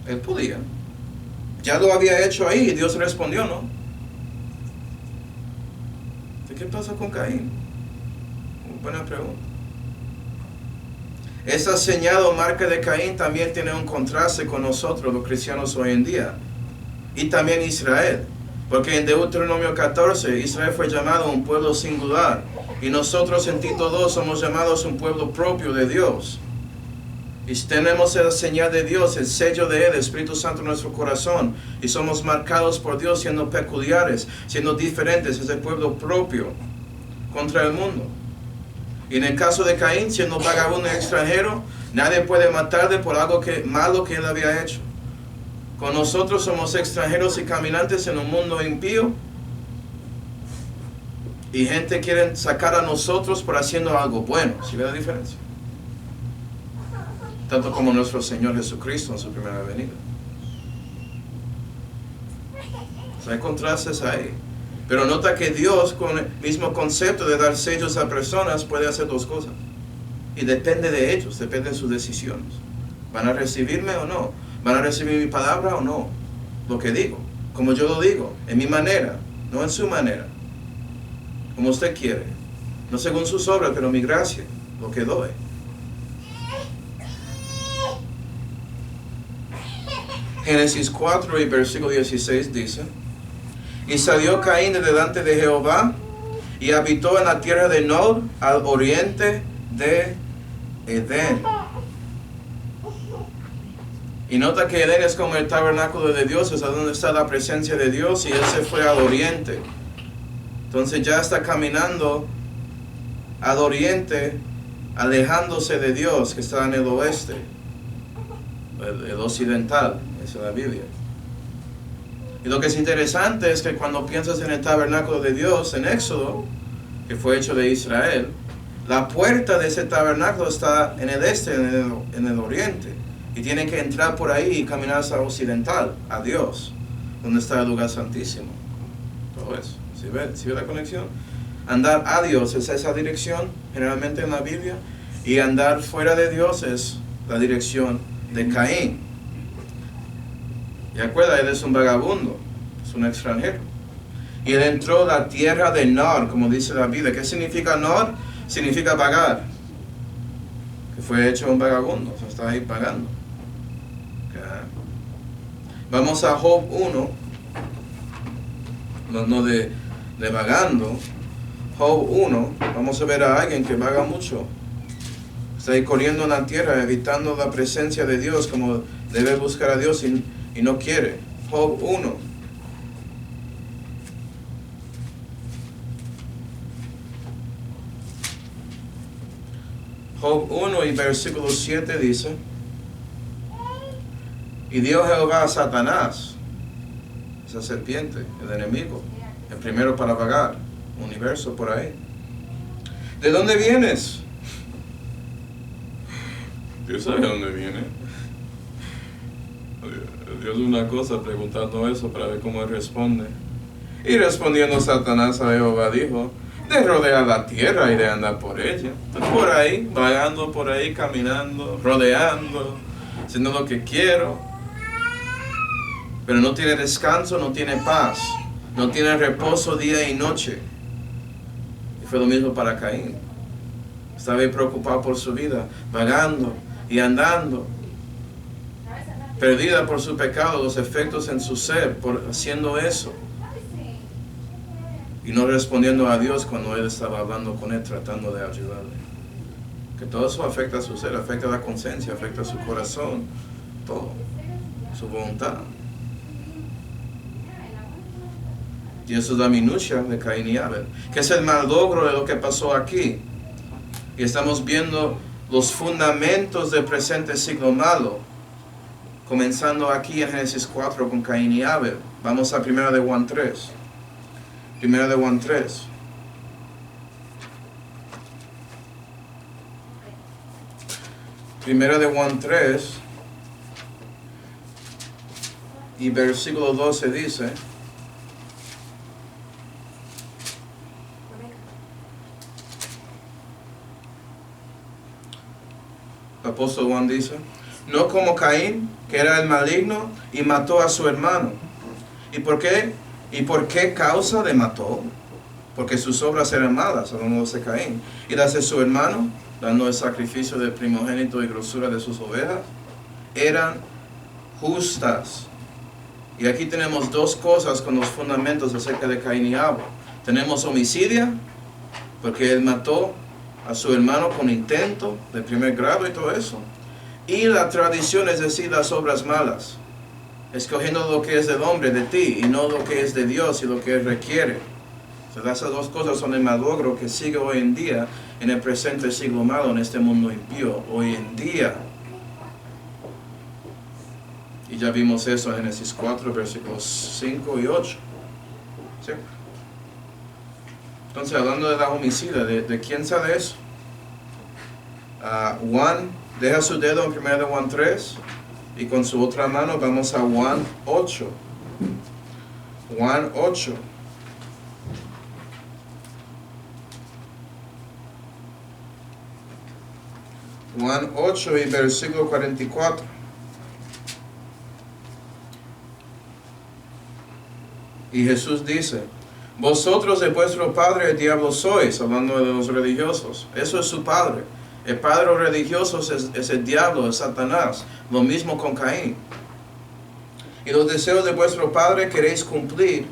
Él podía. Ya lo había hecho ahí y Dios respondió, ¿no? ¿Qué pasa con Caín? Buena pregunta. Esa señal o marca de Caín también tiene un contraste con nosotros, los cristianos hoy en día. Y también Israel. Porque en Deuteronomio 14, Israel fue llamado un pueblo singular. Y nosotros en Tito 2 somos llamados un pueblo propio de Dios. Y tenemos la señal de Dios, el sello de Él, el Espíritu Santo en nuestro corazón. Y somos marcados por Dios siendo peculiares, siendo diferentes, es el pueblo propio contra el mundo. Y en el caso de Caín, siendo vagabundo y extranjero, nadie puede matarle por algo malo que él había hecho. Con nosotros somos extranjeros y caminantes en un mundo impío. Y gente quiere sacar a nosotros por haciendo algo bueno. ¿Sí ve la diferencia? Tanto como nuestro Señor Jesucristo en su primera venida. O sea, hay contrastes ahí. Pero nota que Dios, con el mismo concepto de dar sellos a personas, puede hacer 2 cosas. Y depende de ellos, depende de sus decisiones. ¿Van a recibirme o no? ¿Van a recibir mi palabra o no? Lo que digo, como yo lo digo, en mi manera, no en su manera. Como usted quiere. No según sus obras, pero mi gracia, lo que doy. Génesis 4 y versículo 16 dice: Y salió Caín de delante de Jehová, y habitó en la tierra de Nod, al oriente de Edén. Y nota que Edén es como el tabernáculo de Dios, es donde está la presencia de Dios, y él se fue al oriente. Entonces ya está caminando al oriente, alejándose de Dios, que está en el oeste, el occidental, esa es la Biblia. Y lo que es interesante es que cuando piensas en el tabernáculo de Dios, en Éxodo, que fue hecho de Israel, la puerta de ese tabernáculo está en el este, en el oriente. Y tienen que entrar por ahí y caminar hacia el occidental, a Dios, donde está el lugar santísimo. Todo eso. ¿Sí ve la conexión? Andar a Dios es esa dirección, generalmente en la Biblia. Y andar fuera de Dios es la dirección de Caín. Y acuerda, él es un vagabundo, es un extranjero. Y él entró a la tierra de Nod, como dice la Biblia. ¿Qué significa Nod? Significa vagar. Que fue hecho un vagabundo, o sea, está ahí pagando. Okay. Vamos a Job 1, hablando de vagando. Job 1, vamos a ver a alguien que vaga mucho. Está ahí corriendo en la tierra, evitando la presencia de Dios, como debe buscar a Dios y no quiere. Job 1. Job 1 y versículo 7 dice: y dio Jehová a Satanás, esa serpiente, el enemigo, el primero para vagar, universo por ahí. ¿De dónde vienes? Dios sabe de dónde viene. Dios una cosa preguntando eso para ver cómo él responde. Y respondiendo Satanás a Jehová dijo: de rodear la tierra y de andar por ella. Por ahí, vagando por ahí, caminando, rodeando, haciendo lo que quiero. Pero no tiene descanso, no tiene paz, no tiene reposo día y noche. Y fue lo mismo para Caín. Estaba preocupado por su vida, vagando y andando, perdida por su pecado, los efectos en su ser, por haciendo eso. Y no respondiendo a Dios cuando Él estaba hablando con Él, tratando de ayudarle. Que todo eso afecta a su ser, afecta a la conciencia, afecta a su corazón, todo, su voluntad. Y eso es la minucia de Caín y Abel, que es el malogro de lo que pasó aquí. Y estamos viendo los fundamentos del presente siglo malo, comenzando aquí en Génesis 4 con Caín y Abel. Vamos a 1 de Juan 3. 1 de Juan 3. Primera de Juan 3 y versículo 12 dice: el apóstol Juan dice: no como Caín, que era el maligno y mató a su hermano. ¿Y por qué? ¿Y por qué causa le mató? Porque sus obras eran malas, hablando de Caín. Y las de su hermano, dando el sacrificio del primogénito y grosura de sus ovejas, eran justas. Y aquí tenemos dos cosas con los fundamentos acerca de Caín y Abel. Tenemos homicidio, porque él mató a su hermano con intento de primer grado y todo eso. Y la tradición, es decir, las obras malas, escogiendo lo que es del hombre, de ti, y no lo que es de Dios y lo que Él requiere. O sea, esas dos cosas son el malogro que sigue hoy en día en el presente siglo malo, en este mundo impío, hoy en día. Y ya vimos eso en Génesis 4, versículos 5 y 8. ¿Sí? Entonces, hablando de la homicida, ¿de quién sale eso? Juan deja su dedo en 1 de Juan 3 y con su otra mano vamos a Juan 8. Juan 8. Juan 8 y versículo 44. Y Jesús dice: vosotros de vuestro padre el diablo sois, hablando de los religiosos. Eso es su padre. El padre religioso es el diablo, es Satanás. Lo mismo con Caín. Y los deseos de vuestro padre queréis cumplir.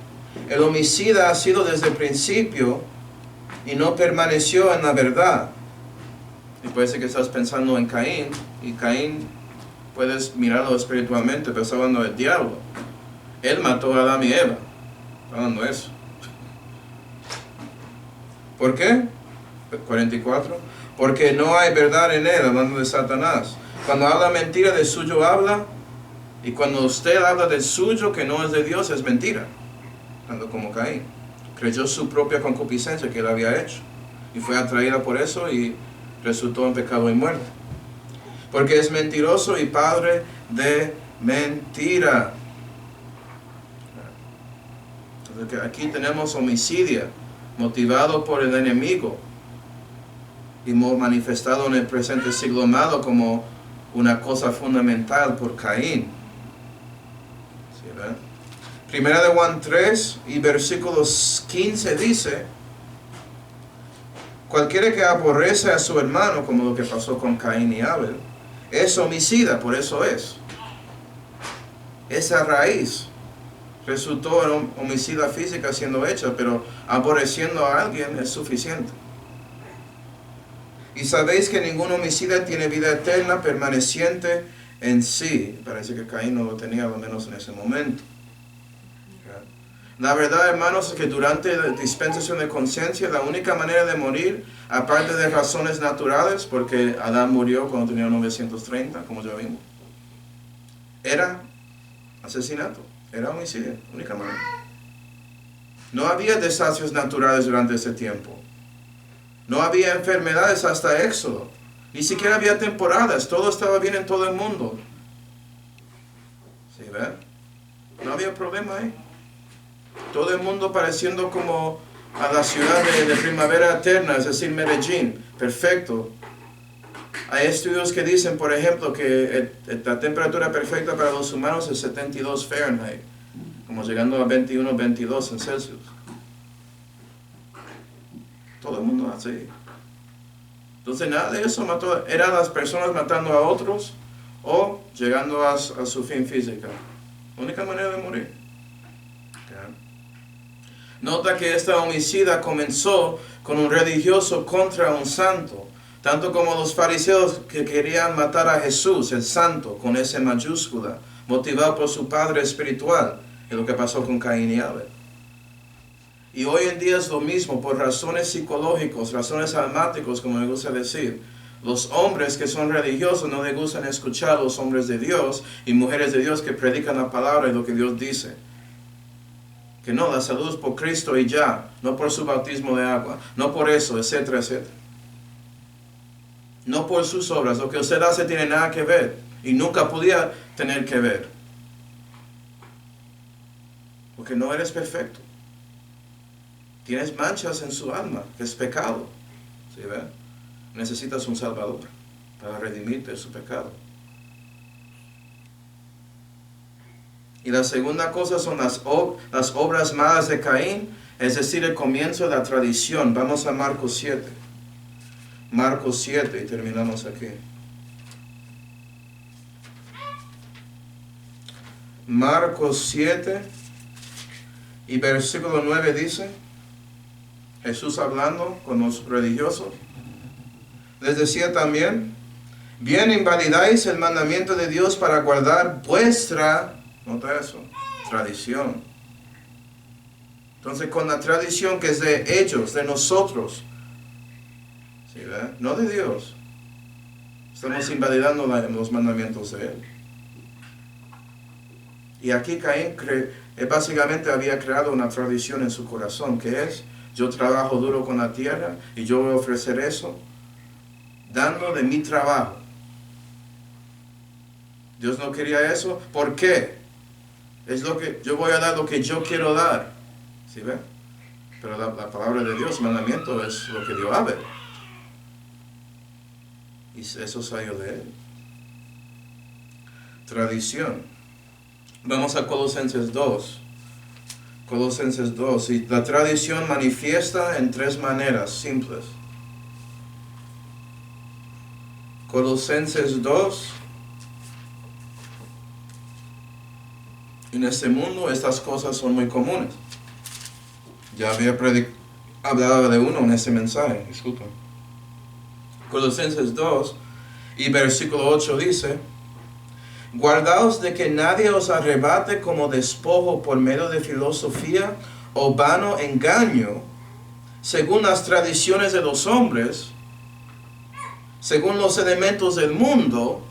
El homicida ha sido desde el principio y no permaneció en la verdad. Y puede ser que estás pensando en Caín, y Caín puedes mirarlo espiritualmente, pero está hablando del diablo. Él mató a Adán y Eva. Está hablando de eso. ¿Por qué? 44. Porque no hay verdad en él, hablando de Satanás. Cuando habla mentira, de suyo habla. Y cuando usted habla del suyo que no es de Dios, es mentira. Tanto como Caín. Creyó su propia concupiscencia que él había hecho. Y fue atraída por eso y resultó en pecado y muerte. Porque es mentiroso y padre de mentira. Entonces, aquí tenemos homicidio motivado por el enemigo y manifestado en el presente siglo malo como una cosa fundamental por Caín. ¿Sí, verdad? Primera de Juan 3 y versículos 15 dice: cualquiera que aborrece a su hermano, como lo que pasó con Caín y Abel, es homicida, por eso es. Esa raíz resultó en homicida física siendo hecha, pero aborreciendo a alguien es suficiente. Y sabéis que ningún homicida tiene vida eterna permaneciente en sí. Parece que Caín no lo tenía, al menos en ese momento. La verdad, hermanos, es que durante la dispensación de conciencia, la única manera de morir, aparte de razones naturales, porque Adán murió cuando tenía 930, como ya vimos, era asesinato, era homicidio, única manera. No había desastres naturales durante ese tiempo. No había enfermedades hasta Éxodo. Ni siquiera había temporadas, todo estaba bien en todo el mundo. ¿Sí ven? No había problema ahí. Todo el mundo pareciendo como a la ciudad de primavera eterna, es decir, Medellín. Perfecto. Hay estudios que dicen, por ejemplo, que la temperatura perfecta para los humanos es 72 Fahrenheit, como llegando a 21, 22 en Celsius. Todo el mundo así. Entonces nada de eso mató, eran las personas matando a otros o llegando a su fin física. Única manera de morir. Okay. Nota que esta homicida comenzó con un religioso contra un santo, tanto como los fariseos que querían matar a Jesús, el santo, con S mayúscula, motivado por su padre espiritual, es lo que pasó con Caín y Abel. Y hoy en día es lo mismo, por razones psicológicas, razones almáticas, como me gusta decir. Los hombres que son religiosos no les gustan escuchar a los hombres de Dios y mujeres de Dios que predican la palabra y lo que Dios dice. Que no, la salud es por Cristo y ya, no por su bautismo de agua, no por eso, etcétera, etcétera. No por sus obras, lo que usted hace tiene nada que ver y nunca podía tener que ver. Porque no eres perfecto. Tienes manchas en su alma, que es pecado. ¿Sí ven? Necesitas un Salvador para redimirte de su pecado. Y la segunda cosa son las obras malas de Caín, es decir, el comienzo de la tradición. Vamos a Marcos 7. Marcos 7 y terminamos aquí. Marcos 7 y versículo 9 dice, Jesús hablando con los religiosos, les decía también, bien invalidáis el mandamiento de Dios para guardar vuestra, nota eso, tradición. Entonces con la tradición que es de ellos, de nosotros, ¿sí, verdad? No de Dios, estamos invalidando los mandamientos de Él. Y aquí Caín básicamente había creado una tradición en su corazón, que es, yo trabajo duro con la tierra y yo voy a ofrecer eso, dando de mi trabajo. Dios no quería eso. ¿Por qué? Es lo que yo voy a dar, lo que yo quiero dar. ¿Sí ven? Pero la palabra de Dios, mandamiento, es lo que dio Abel. Y eso salió de él. Tradición. Vamos a Colosenses 2. Colosenses 2. Y la tradición manifiesta en tres maneras simples. Colosenses 2. En este mundo estas cosas son muy comunes. Ya había hablado de uno en este mensaje, disculpen. Colosenses 2 y versículo 8 dice, guardaos de que nadie os arrebate como despojo por medio de filosofía o vano engaño, según las tradiciones de los hombres, según los elementos del mundo,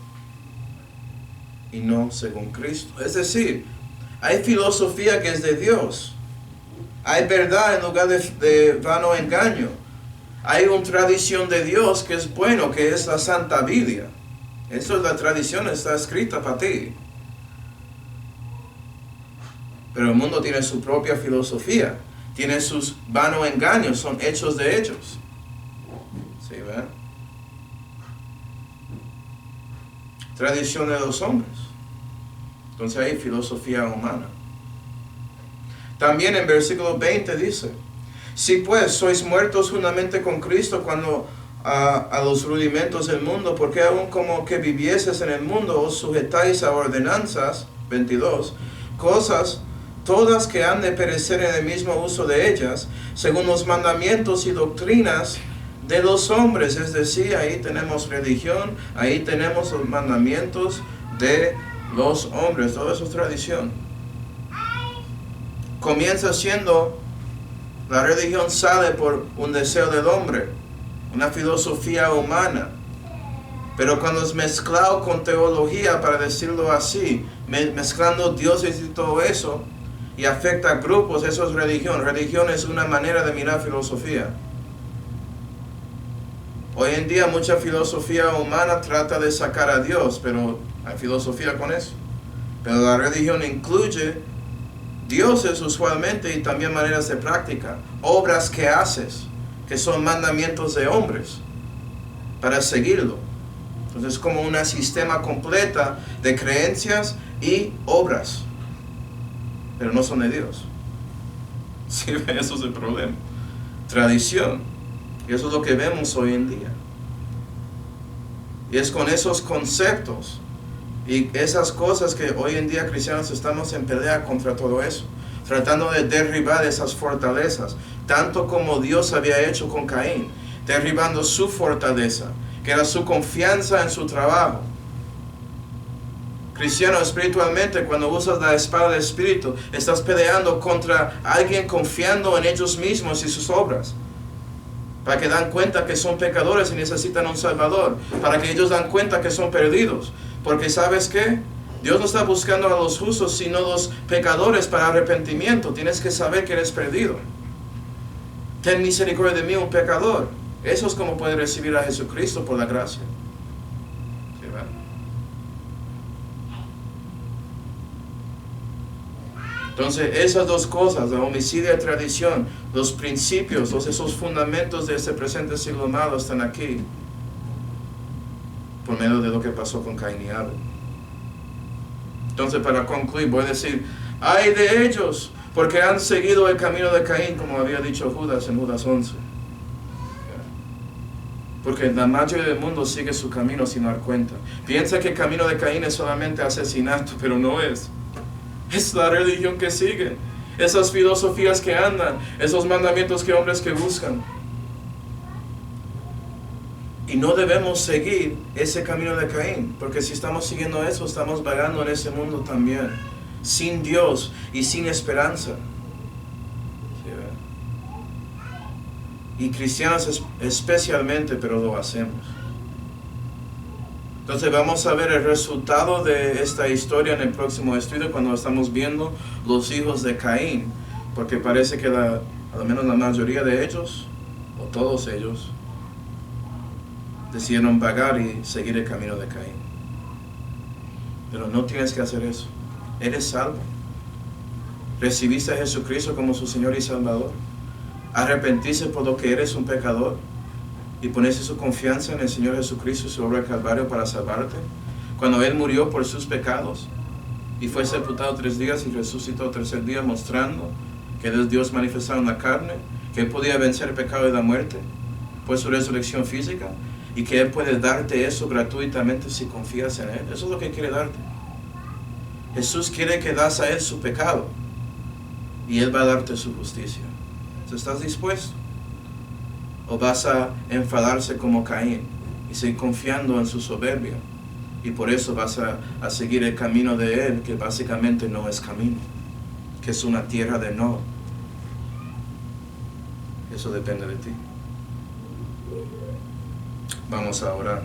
y no según Cristo. Es decir, hay filosofía que es de Dios. Hay verdad en lugar de vano engaño. Hay una tradición de Dios que es bueno, que es la Santa Biblia. Eso es la tradición, está escrita para ti. Pero el mundo tiene su propia filosofía. Tiene sus vanos engaños, son hechos de ellos. ¿Sí ven? Tradición de los hombres. Entonces hay filosofía humana. También en versículo 20 dice, si pues sois muertos juntamente con Cristo cuando a los rudimentos del mundo, porque aún como que vivieses en el mundo os sujetáis a ordenanzas, 22, cosas todas que han de perecer en el mismo uso de ellas, según los mandamientos y doctrinas de los hombres. Es decir, ahí tenemos religión, ahí tenemos los mandamientos de los hombres, todo eso es tradición. comienza siendo, la religión sale por un deseo del hombre, una filosofía humana. Pero cuando es mezclado con teología, para decirlo así, mezclando dioses y todo eso, y afecta a grupos, eso es religión. Religión es una manera de mirar filosofía. Hoy en día mucha filosofía humana trata de sacar a Dios, pero hay filosofía con eso. Pero la religión incluye dioses usualmente y también maneras de práctica, obras que haces, que son mandamientos de hombres, para seguirlo. Entonces es como un sistema completa de creencias y obras, pero no son de Dios. ¿Sí? Eso es el problema. Tradición. Y eso es lo que vemos hoy en día. Y es con esos conceptos y esas cosas que hoy en día cristianos estamos en pelea contra todo eso, tratando de derribar esas fortalezas, tanto como Dios había hecho con Caín, derribando su fortaleza, que era su confianza en su trabajo. Cristiano, espiritualmente, cuando usas la espada del Espíritu, estás peleando contra alguien confiando en ellos mismos y sus obras, para que dan cuenta que son pecadores y necesitan un Salvador, para que ellos dan cuenta que son perdidos. Porque ¿sabes qué? Dios no está buscando a los justos, sino a los pecadores para arrepentimiento. Tienes que saber que eres perdido. Ten misericordia de mí, un pecador. Eso es como puedes recibir a Jesucristo por la gracia. ¿Sí, verdad? Entonces, esas dos cosas, la homicidio y tradición, los principios, esos fundamentos de este presente siglo malo están aquí, por medio de lo que pasó con Caín y Abel. Entonces, para concluir, voy a decir, ¡ay de ellos! Porque han seguido el camino de Caín, como había dicho Judas en Judas 11. Porque la mayoría del mundo sigue su camino sin dar cuenta. Piensa que el camino de Caín es solamente asesinato, pero no es. Es la religión que siguen, esas filosofías que andan, esos mandamientos que hombres que buscan. Y no debemos seguir ese camino de Caín, porque si estamos siguiendo eso, estamos vagando en ese mundo también, sin Dios y sin esperanza. ¿Sí? Y cristianos especialmente, pero lo hacemos. Entonces vamos a ver el resultado de esta historia en el próximo estudio, cuando estamos viendo los hijos de Caín, porque parece que a lo menos la mayoría de ellos, o todos ellos, decidieron vagar y seguir el camino de Caín. Pero no tienes que hacer eso. Eres salvo. Recibiste a Jesucristo como su Señor y Salvador. Arrepentirse por lo que eres un pecador y ponerse su confianza en el Señor Jesucristo y su obra del Calvario para salvarte. Cuando Él murió por sus pecados y fue sepultado 3 días y resucitó el tercer día, mostrando que Él es Dios manifestado en la carne, que Él podía vencer el pecado y la muerte por su resurrección física, y que Él puede darte eso gratuitamente si confías en Él. Eso es lo que quiere darte. Jesús quiere que das a Él su pecado y Él va a darte su justicia. ¿Estás dispuesto? ¿O vas a enfadarse como Caín y seguir confiando en su soberbia? Y por eso vas a seguir el camino de Él, que básicamente no es camino, que es una tierra de no. Eso depende de ti. Vamos a orar.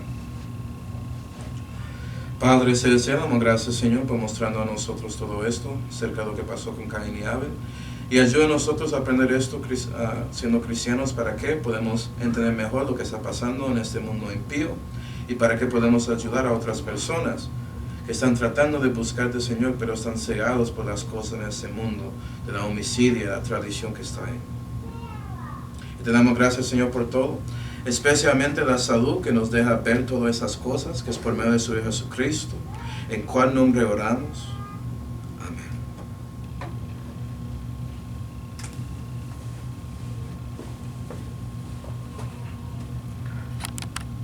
Padre celestial, damos gracias, Señor, por mostrando a nosotros todo esto acerca de lo que pasó con Caín y Abel. Y ayuda a nosotros a aprender esto siendo cristianos, para que podamos entender mejor lo que está pasando en este mundo impío, y para que podamos ayudar a otras personas que están tratando de buscarte, Señor, pero están cegados por las cosas en este mundo, de la homicidio y la tradición que está ahí. Y te damos gracias, Señor, por todo, especialmente la salud que nos deja ver todas esas cosas, que es por medio de su Hijo Jesucristo, en cual nombre oramos.